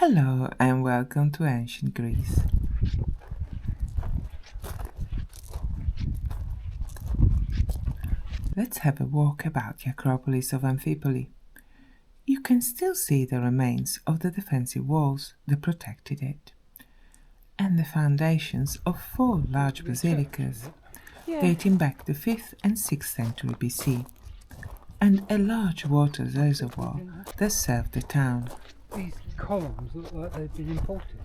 Hello and welcome to ancient Greece. Let's have a walk about the Acropolis of Amphipolis. You can still see the remains of the defensive walls that protected it, and the foundations of four large basilicas dating back to 5th and 6th century BC, and a large water reservoir that served the town. These columns look like they've been imported.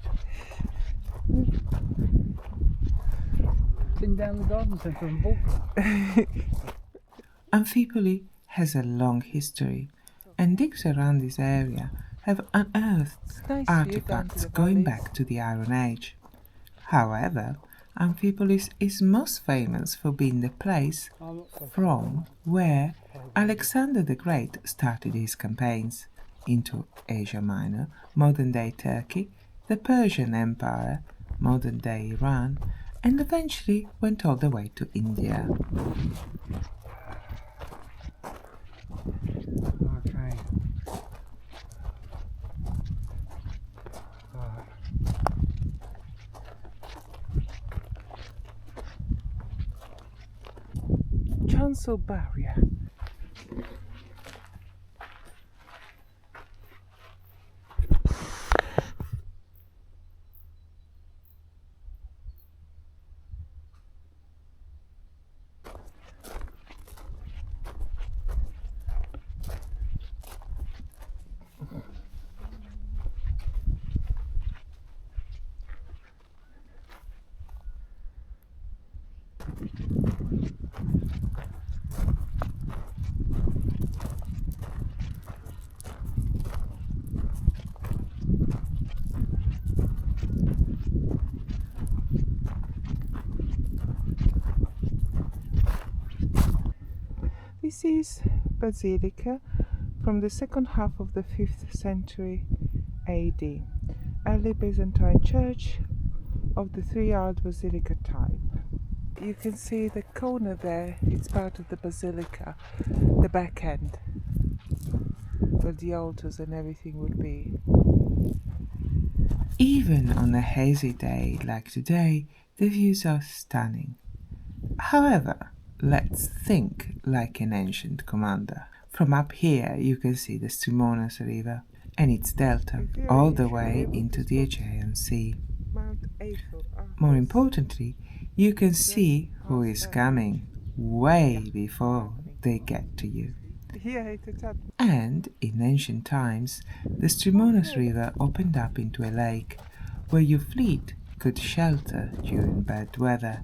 Been down the garden centre and bought them. Amphipolis has a long history, and digs around this area have unearthed artifacts going back to the Iron Age. However, Amphipolis is most famous for being the place from where Alexander the Great started his campaigns into Asia Minor, modern-day Turkey, the Persian Empire, modern-day Iran, and eventually went all the way to India. Okay. Chancel Barrier. This is Basilica from the second half of the 5th century AD, early Byzantine church of the three-arched basilica type. You can see the corner there, it's part of the basilica, the back end, where the altars and everything would be. Even on a hazy day like today, the views are stunning. However, let's think like an ancient commander. From up here you can see the Strymon River and its delta all the way into the Aegean Sea. More importantly, you can see who is coming way before they get to you. And in ancient times, the Strymon River opened up into a lake where your fleet could shelter during bad weather,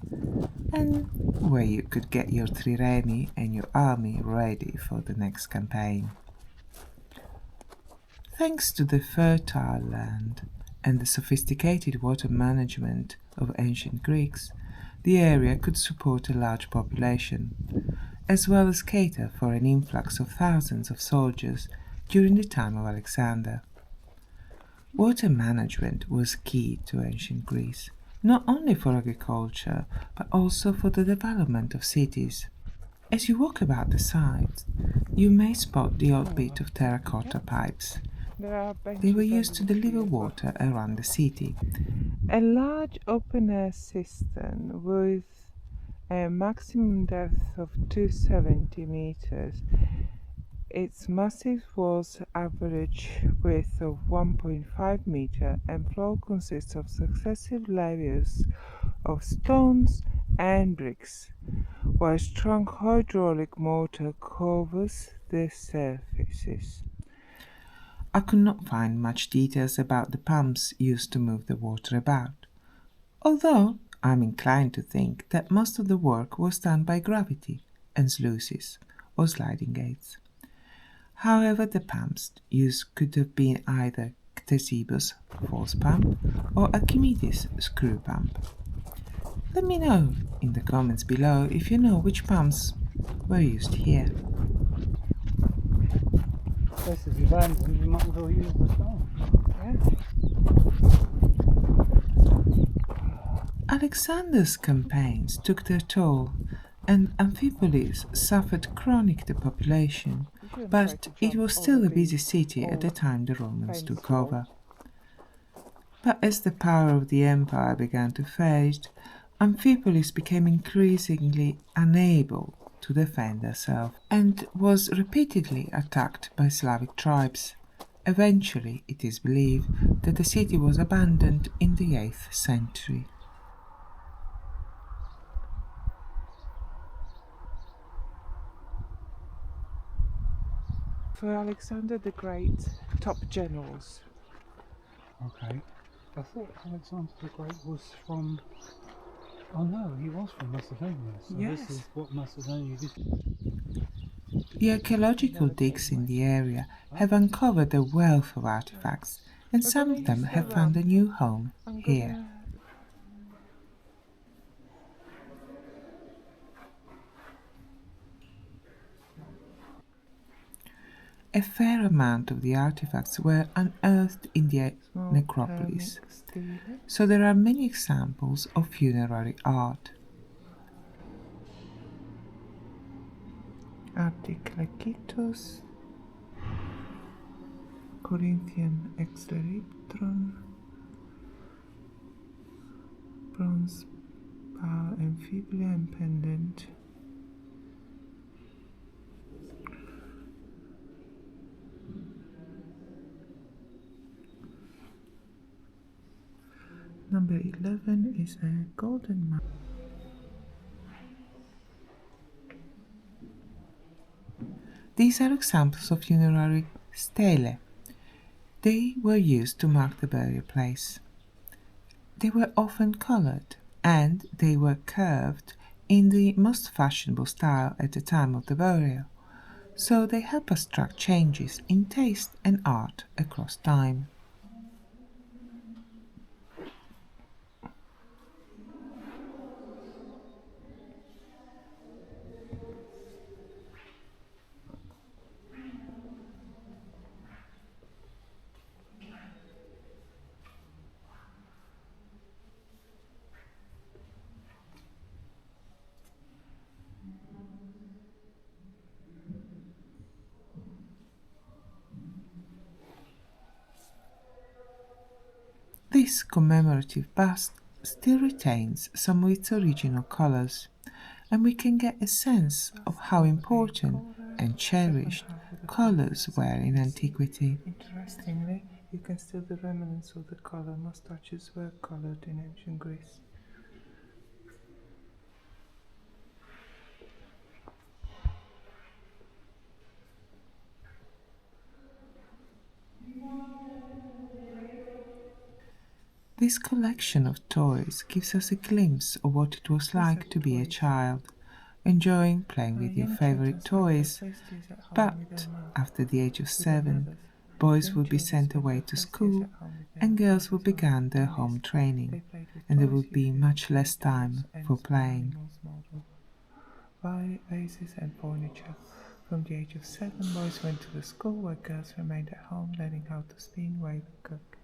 and where you could get your triremi and your army ready for the next campaign. Thanks to the fertile land and the sophisticated water management of ancient Greeks, the area could support a large population, as well as cater for an influx of thousands of soldiers during the time of Alexander. Water management was key to ancient Greece, not only for agriculture, but also for the development of cities. As you walk about the site, you may spot the odd bit of terracotta pipes. They were used to deliver water around the city. A large open-air cistern with a maximum depth of 270 meters. Its massive walls average width of 1.5 meter and floor consists of successive layers of stones and bricks, while strong hydraulic motor covers the surfaces. I could not find much details about the pumps used to move the water about, although I'm inclined to think that most of the work was done by gravity and sluices or sliding gates. However, the pumps used could have been either Ctesippus force pump or Archimedes screw pump. Let me know in the comments below if you know which pumps were used here. This is abandoned, you might as well use the stone. Alexander's campaigns took their toll, and Amphipolis suffered chronic depopulation, but it was still a busy city at the time the Romans took over. But as the power of the empire began to fade, Amphipolis became increasingly unable to defend herself and was repeatedly attacked by Slavic tribes. Eventually, it is believed that the city was abandoned in the 8th century. For Alexander the Great, top generals. Okay. I thought Alexander the Great was from. Oh no, he was from Macedonia. So Yes. this is what Macedonia did. The archaeological digs in the area have uncovered a wealth of artifacts, and some of them have found a new home here. A fair amount of the artifacts were unearthed in the necropolis, so there are many examples of funerary art. Articlekitos, Corinthian exteriptron, bronze bow and fibula and pendant. Number 11 is a golden map. These are examples of funerary stele. They were used to mark the burial place. They were often colored and they were curved in the most fashionable style at the time of the burial, so they help us track changes in taste and art across time. This commemorative bust still retains some of its original colours, and we can get a sense of how important and cherished colours were in antiquity. Interestingly, you can see the remnants of the colour. Moustaches were coloured in ancient Greece. This collection of toys gives us a glimpse of what it was like to be a child, enjoying playing with your favorite toys, but after the age of 7, boys would be sent away to school and girls would begin their home training, and there would be much less time for playing. Vases and furniture. From the age of 7, boys went to the school where girls remained at home learning how to spin, weave and cook.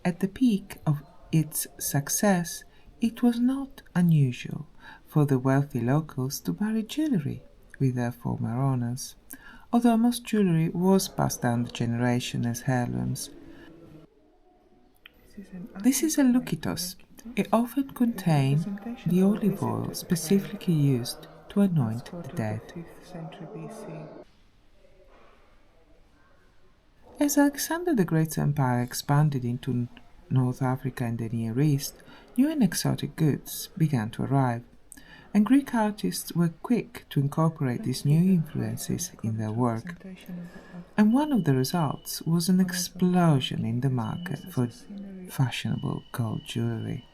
At the peak of its success, it was not unusual for the wealthy locals to bury jewellery with their former owners, although most jewellery was passed down the generation as heirlooms. This is a lukitos. It often contains the olive oil specifically used to anoint the dead. As Alexander the Great's empire expanded into North Africa and the Near East, new and exotic goods began to arrive, and Greek artists were quick to incorporate these new influences in their work. And one of the results was an explosion in the market for fashionable gold jewellery.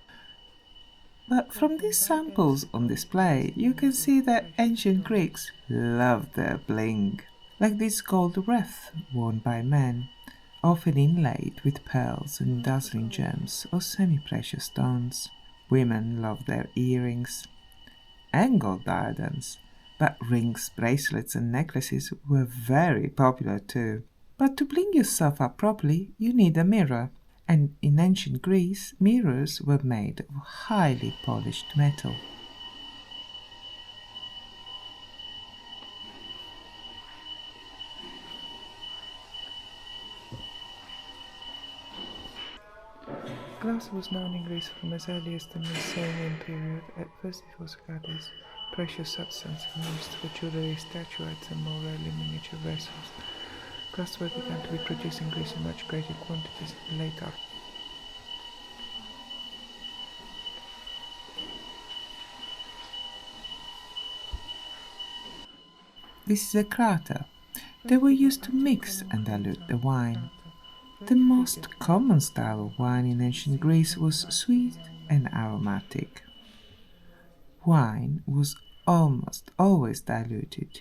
But from these samples on display, you can see that ancient Greeks loved their bling, like this gold wreath worn by men, often inlaid with pearls and dazzling gems or semi-precious stones. Women loved their earrings and gold diadems, but rings, bracelets and necklaces were very popular too. But to bling yourself up properly, you need a mirror, and in ancient Greece, mirrors were made of highly polished metal. Glass was known in Greece from as early as the Mycenaean period. At first it was a goddess, precious substance used for jewellery, statuettes and more rarely miniature vessels. Glassware began to be produced in Greece in much greater quantities later. This is a crater. They were used to mix and dilute the wine. The most common style of wine in ancient Greece was sweet and aromatic. Wine was almost always diluted,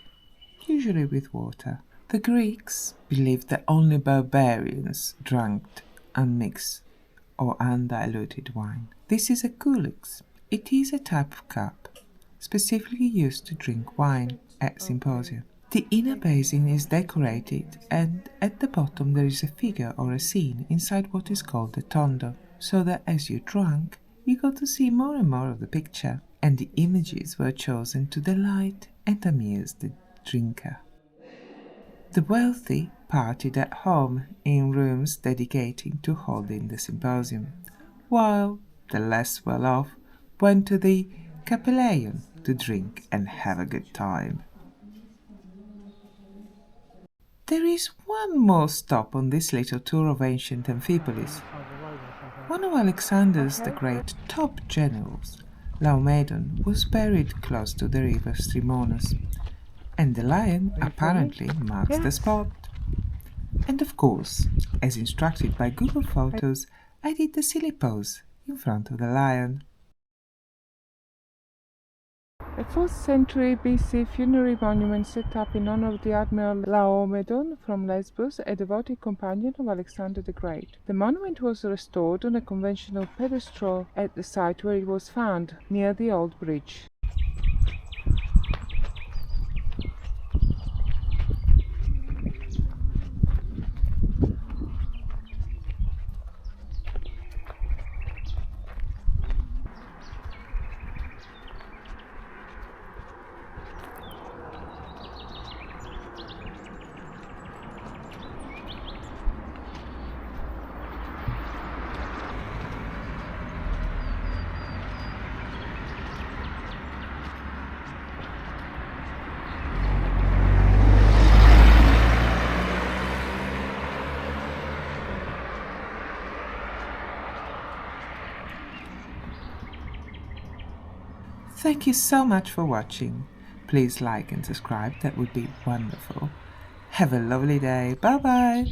usually with water. The Greeks believed that only barbarians drank unmixed or undiluted wine. This is a koulex. It is a type of cup specifically used to drink wine at symposia. The inner basin is decorated, and at the bottom there is a figure or a scene inside what is called a tondo, so that as you drank, you got to see more and more of the picture, and the images were chosen to delight and amuse the drinker. The wealthy partied at home in rooms dedicated to holding the symposium, while the less well-off went to the Capelleion to drink and have a good time. There is one more stop on this little tour of ancient Amphipolis. One of Alexander's the Great top generals, Laomedon, was buried close to the river Strymonus, and the lion apparently marks the spot. And of course, as instructed by Google Photos, I did the silly pose in front of the lion. A 4th century BC funerary monument set up in honor of the Admiral Laomedon from Lesbos, a devoted companion of Alexander the Great. The monument was restored on a conventional pedestal at the site where it was found, near the old bridge. Thank you so much for watching. Please like and subscribe, that would be wonderful. Have a lovely day. Bye bye.